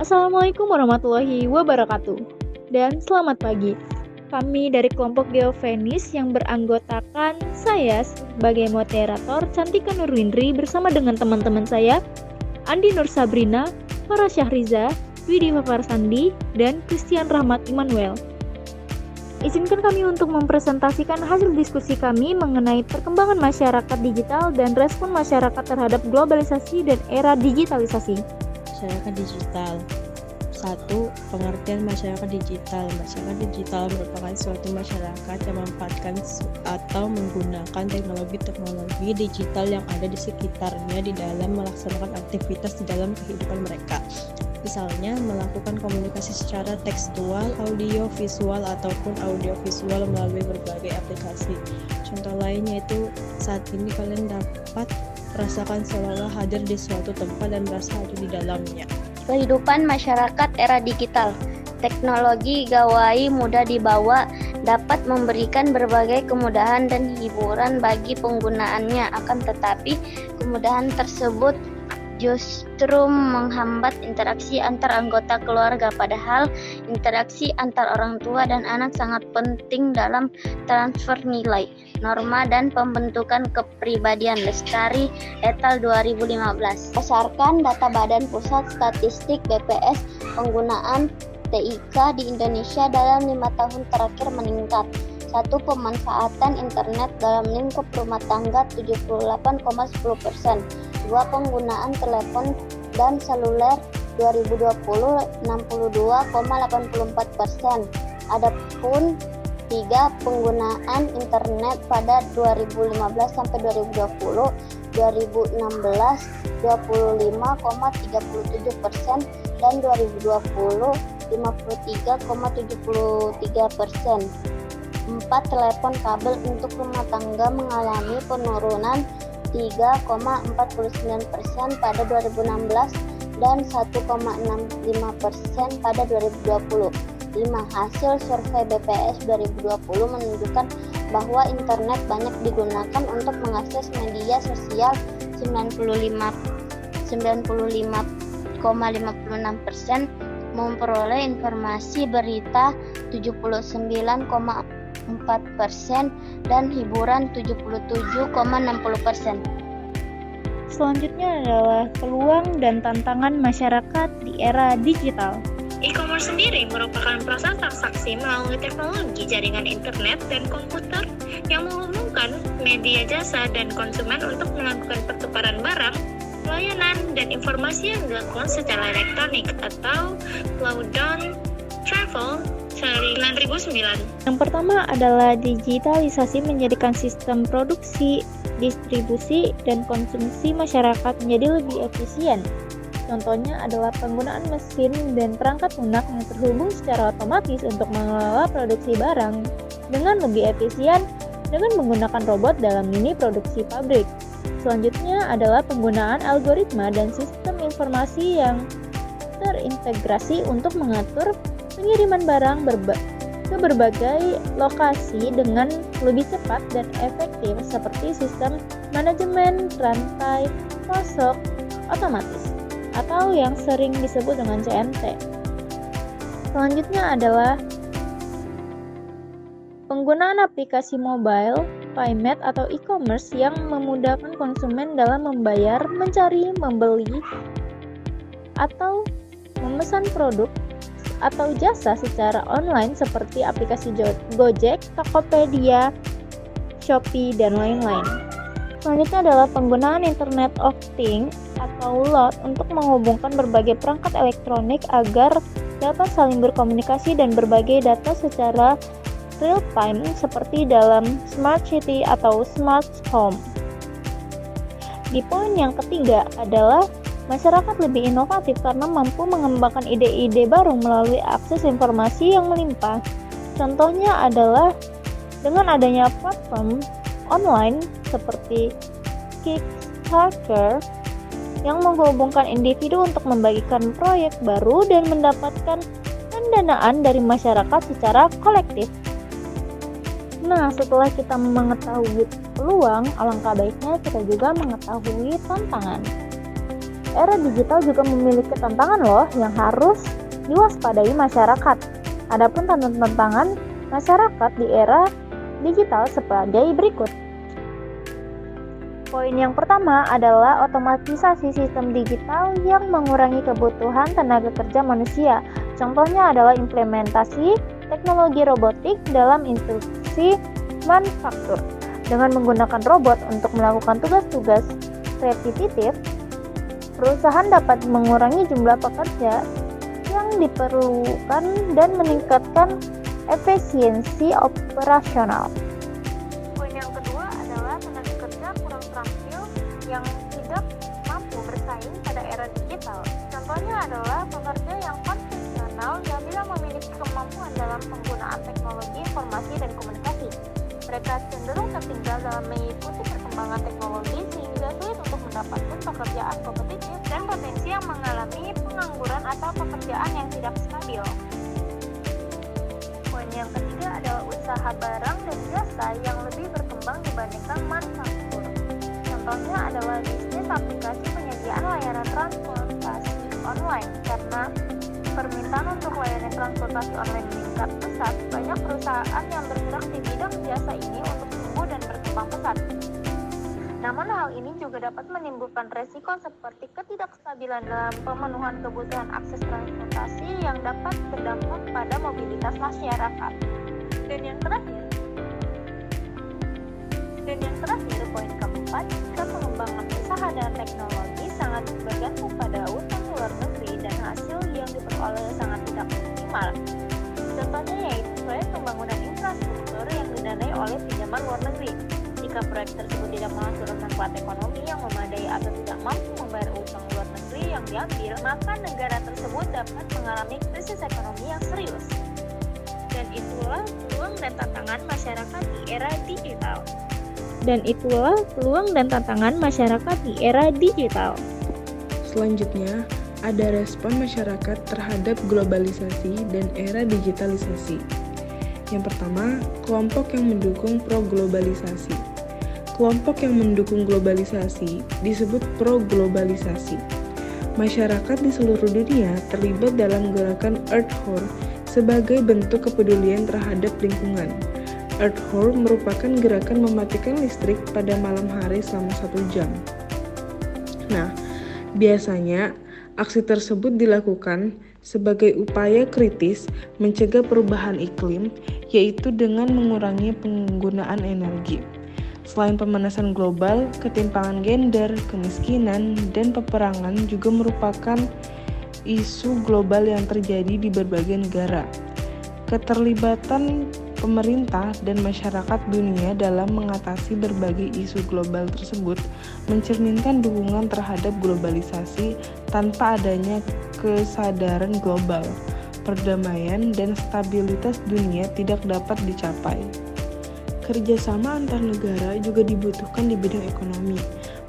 Assalamualaikum warahmatullahi wabarakatuh. Dan selamat pagi. Kami dari kelompok Geofenis yang beranggotakan saya sebagai moderator Cantika Nurwindri bersama dengan teman-teman saya Andi Nur Sabrina, Farah Syahriza, Widi Farsandi, dan Christian Rahmat Immanuel. Izinkan kami untuk mempresentasikan hasil diskusi kami mengenai perkembangan masyarakat digital dan respon masyarakat terhadap globalisasi dan era digitalisasi. Masyarakat digital. 1. Pengertian masyarakat digital. Masyarakat digital merupakan suatu masyarakat yang memanfaatkan atau menggunakan teknologi digital yang ada di sekitarnya di dalam melaksanakan aktivitas di dalam kehidupan mereka. Misalnya, melakukan komunikasi secara tekstual, audio, visual, ataupun audiovisual melalui berbagai aplikasi. Contoh lainnya itu saat ini kalian dapat merasakan seolah-olah hadir di suatu tempat dan merasa ada di dalamnya. Kehidupan masyarakat era digital. Teknologi gawai mudah dibawa, dapat memberikan berbagai kemudahan dan hiburan bagi penggunaannya. Akan tetapi, kemudahan tersebut justru menghambat interaksi antar anggota keluarga, padahal interaksi antar orang tua dan anak sangat penting dalam transfer nilai, norma, dan pembentukan kepribadian. Lestari et al. 2015. Berdasarkan data Badan Pusat Statistik (BPS), penggunaan TIK di Indonesia dalam 5 tahun terakhir meningkat. 1. Pemanfaatan internet dalam lingkup rumah tangga 78,10%. 2. Penggunaan telepon dan seluler 2020 62,84%. Adapun 3. Penggunaan internet pada 2015 sampai 2020 2016 25,37% dan 2020 53,73%. 4. Telepon kabel untuk rumah tangga mengalami penurunan 3,49% pada 2016 dan 1,65% pada 2020. 5. Hasil survei BPS 2020 menunjukkan bahwa internet banyak digunakan untuk mengakses media sosial 95,56%, memperoleh informasi berita 79,4% dan hiburan 77,60%. Selanjutnya adalah peluang dan tantangan masyarakat di era digital. E-commerce sendiri merupakan proses transaksi melalui teknologi jaringan internet dan komputer yang menghubungkan media jasa dan konsumen untuk melakukan pertukaran barang, pelayanan, dan informasi yang dilakukan secara elektronik atau cloud-bound travel seri 9009. Yang pertama adalah digitalisasi menjadikan sistem produksi, distribusi, dan konsumsi masyarakat menjadi lebih efisien. Contohnya adalah penggunaan mesin dan perangkat lunak yang terhubung secara otomatis untuk mengelola produksi barang dengan lebih efisien dengan menggunakan robot dalam mini produksi pabrik. Selanjutnya adalah penggunaan algoritma dan sistem informasi yang terintegrasi untuk mengatur pengiriman barang ke berbagai lokasi dengan lebih cepat dan efektif seperti sistem manajemen rantai pasok otomatis atau yang sering disebut dengan CMT. Selanjutnya adalah penggunaan aplikasi mobile, payment atau e-commerce yang memudahkan konsumen dalam membayar, mencari, membeli, atau memesan produk atau jasa secara online seperti aplikasi Gojek, Tokopedia, Shopee, dan lain-lain. Selanjutnya adalah penggunaan Internet of Things atau LOT untuk menghubungkan berbagai perangkat elektronik agar dapat saling berkomunikasi dan berbagai data secara real time seperti dalam Smart City atau Smart Home. Di poin yang ketiga adalah masyarakat lebih inovatif karena mampu mengembangkan ide-ide baru melalui akses informasi yang melimpah. Contohnya adalah dengan adanya platform online seperti Kickstarter yang menghubungkan individu untuk membagikan proyek baru dan mendapatkan pendanaan dari masyarakat secara kolektif. Nah, setelah kita mengetahui peluang, alangkah baiknya kita juga mengetahui tantangan. era digital juga memiliki tantangan loh yang harus diwaspadai masyarakat. Adapun tantangan masyarakat di era digital sebagai berikut. Poin yang pertama adalah otomatisasi sistem digital yang mengurangi kebutuhan tenaga kerja manusia. Contohnya adalah implementasi teknologi robotik dalam industri manufaktur. Dengan menggunakan robot untuk melakukan tugas-tugas repetitif, perusahaan dapat mengurangi jumlah pekerja yang diperlukan dan meningkatkan efisiensi operasional. Poin yang kedua adalah tenaga kerja kurang terampil yang tidak mampu bersaing pada era digital. Contohnya adalah pekerja yang konvensional yang tidak memiliki kemampuan dalam penggunaan teknologi informasi dan komunikasi. Mereka cenderung tertinggal dalam mengikuti perkembangan teknologi sehingga sulit untuk mendapatkan pekerjaan kompetitif dan potensi yang mengalami pengangguran atau pekerjaan yang tidak stabil. Poin yang ketiga adalah usaha barang dan jasa yang lebih berkembang dibandingkan manufaktur. Contohnya adalah bisnis aplikasi penyediaan layanan transportasi online. Karena permintaan untuk layanan transportasi online meningkat pesat, banyak perusahaan yang bergerak di bidang jasa ini untuk tumbuh dan berkembang pesat. Namun hal ini juga dapat menimbulkan resiko seperti ketidakstabilan dalam pemenuhan kebutuhan akses transportasi yang dapat berdampak pada mobilitas masyarakat. Dan yang terakhir, poin keempat, pengembangan usaha dan teknologi sangat bergantung pada utang luar negeri dan hasil yang diperoleh sangat tidak optimal. Contohnya yaitu proyek pembangunan infrastruktur yang didanai oleh pinjaman luar negeri. Jika proyek tersebut tidak menghasilkan manfaat ekonomi yang memadai atau tidak mampu membayar utang luar negeri yang diambil, maka negara tersebut dapat mengalami krisis ekonomi yang serius. Dan itulah peluang dan tantangan masyarakat di era digital. Selanjutnya, ada respon masyarakat terhadap globalisasi dan era digitalisasi. Yang pertama, kelompok yang mendukung pro-globalisasi. Kelompok yang mendukung globalisasi disebut pro-globalisasi. Masyarakat di seluruh dunia terlibat dalam gerakan Earth Hour sebagai bentuk kepedulian terhadap lingkungan. Earth Hour merupakan gerakan mematikan listrik pada malam hari selama 1 jam. Nah, biasanya aksi tersebut dilakukan sebagai upaya kritis mencegah perubahan iklim, yaitu dengan mengurangi penggunaan energi. Selain pemanasan global, ketimpangan gender, kemiskinan, dan peperangan juga merupakan isu global yang terjadi di berbagai negara. Keterlibatan pemerintah dan masyarakat dunia dalam mengatasi berbagai isu global tersebut mencerminkan dukungan terhadap globalisasi tanpa adanya kesadaran global. Perdamaian dan stabilitas dunia tidak dapat dicapai. Kerjasama antar negara juga dibutuhkan di bidang ekonomi.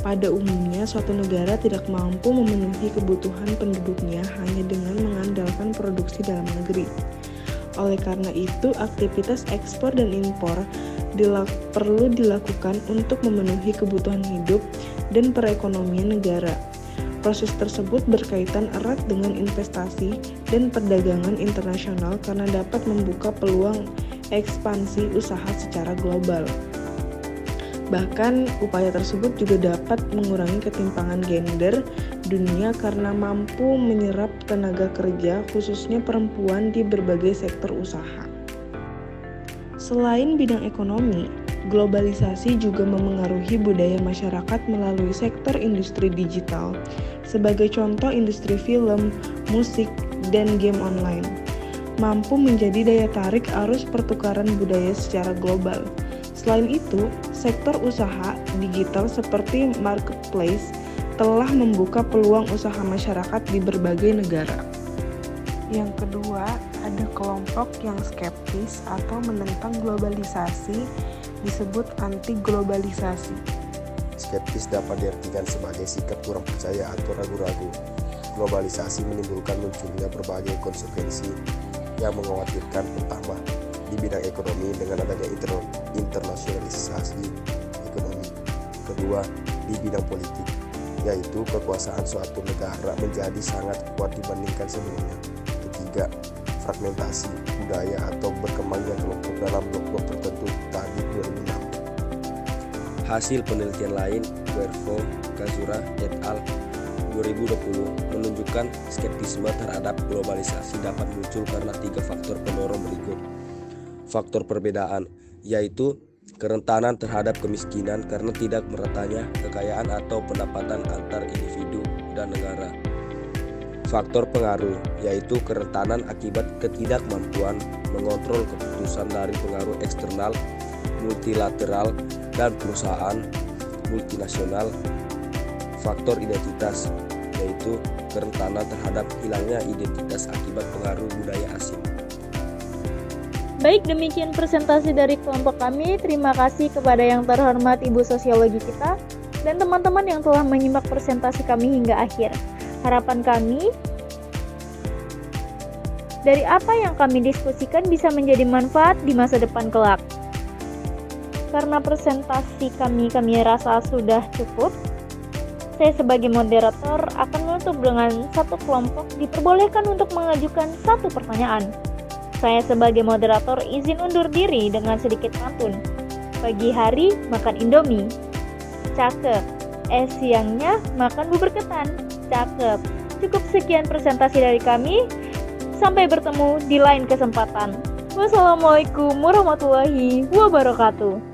Pada umumnya, suatu negara tidak mampu memenuhi kebutuhan penduduknya hanya dengan mengandalkan produksi dalam negeri. Oleh karena itu, aktivitas ekspor dan impor perlu dilakukan untuk memenuhi kebutuhan hidup dan perekonomian negara. Proses tersebut berkaitan erat dengan investasi dan perdagangan internasional karena dapat membuka peluang ekspansi usaha secara global. Bahkan, upaya tersebut juga dapat mengurangi ketimpangan gender dunia karena mampu menyerap tenaga kerja, khususnya perempuan di berbagai sektor usaha. Selain bidang ekonomi, globalisasi juga memengaruhi budaya masyarakat melalui sektor industri digital. Sebagai contoh, industri film, musik, dan game online mampu menjadi daya tarik arus pertukaran budaya secara global. Selain itu, sektor usaha digital seperti marketplace telah membuka peluang usaha masyarakat di berbagai negara. Yang kedua, ada kelompok yang skeptis atau menentang globalisasi, disebut anti-globalisasi. Skeptis dapat diartikan sebagai sikap kurang percaya atau ragu-ragu. Globalisasi menimbulkan munculnya berbagai konsekuensi yang mengkhawatirkan. Pertama, di bidang ekonomi dengan adanya internasionalisasi ekonomi. Kedua, di bidang politik yaitu kekuasaan suatu negara menjadi sangat kuat dibandingkan sebelumnya. Ketiga, fragmentasi budaya atau berkembangnya kelompok dalam blok-blok tertentu tadi 2006. Hasil penelitian lain Guerfo, Kazura et al. 2020 menunjukkan skeptisme terhadap globalisasi dapat muncul karena 3 faktor pendorong berikut. Faktor perbedaan, yaitu kerentanan terhadap kemiskinan karena tidak meratanya kekayaan atau pendapatan antar individu dan negara. Faktor pengaruh, yaitu kerentanan akibat ketidakmampuan mengontrol keputusan dari pengaruh eksternal, multilateral, dan perusahaan multinasional. Faktor identitas, yaitu kerentanan terhadap hilangnya identitas akibat pengaruh budaya asing. Baik, demikian presentasi dari kelompok kami. Terima kasih kepada yang terhormat Ibu Sosiologi kita dan teman-teman yang telah menyimak presentasi kami hingga akhir. Harapan kami dari apa yang kami diskusikan bisa menjadi manfaat di masa depan kelak. Karena presentasi kami rasa sudah cukup, saya sebagai moderator akan menutup dengan satu kelompok diperbolehkan untuk mengajukan satu pertanyaan. Saya sebagai moderator izin undur diri dengan sedikit pantun. Pagi hari makan Indomie. Cakep. Siangnya makan bubur ketan. Cakep. Cukup sekian presentasi dari kami. Sampai bertemu di lain kesempatan. Wassalamualaikum warahmatullahi wabarakatuh.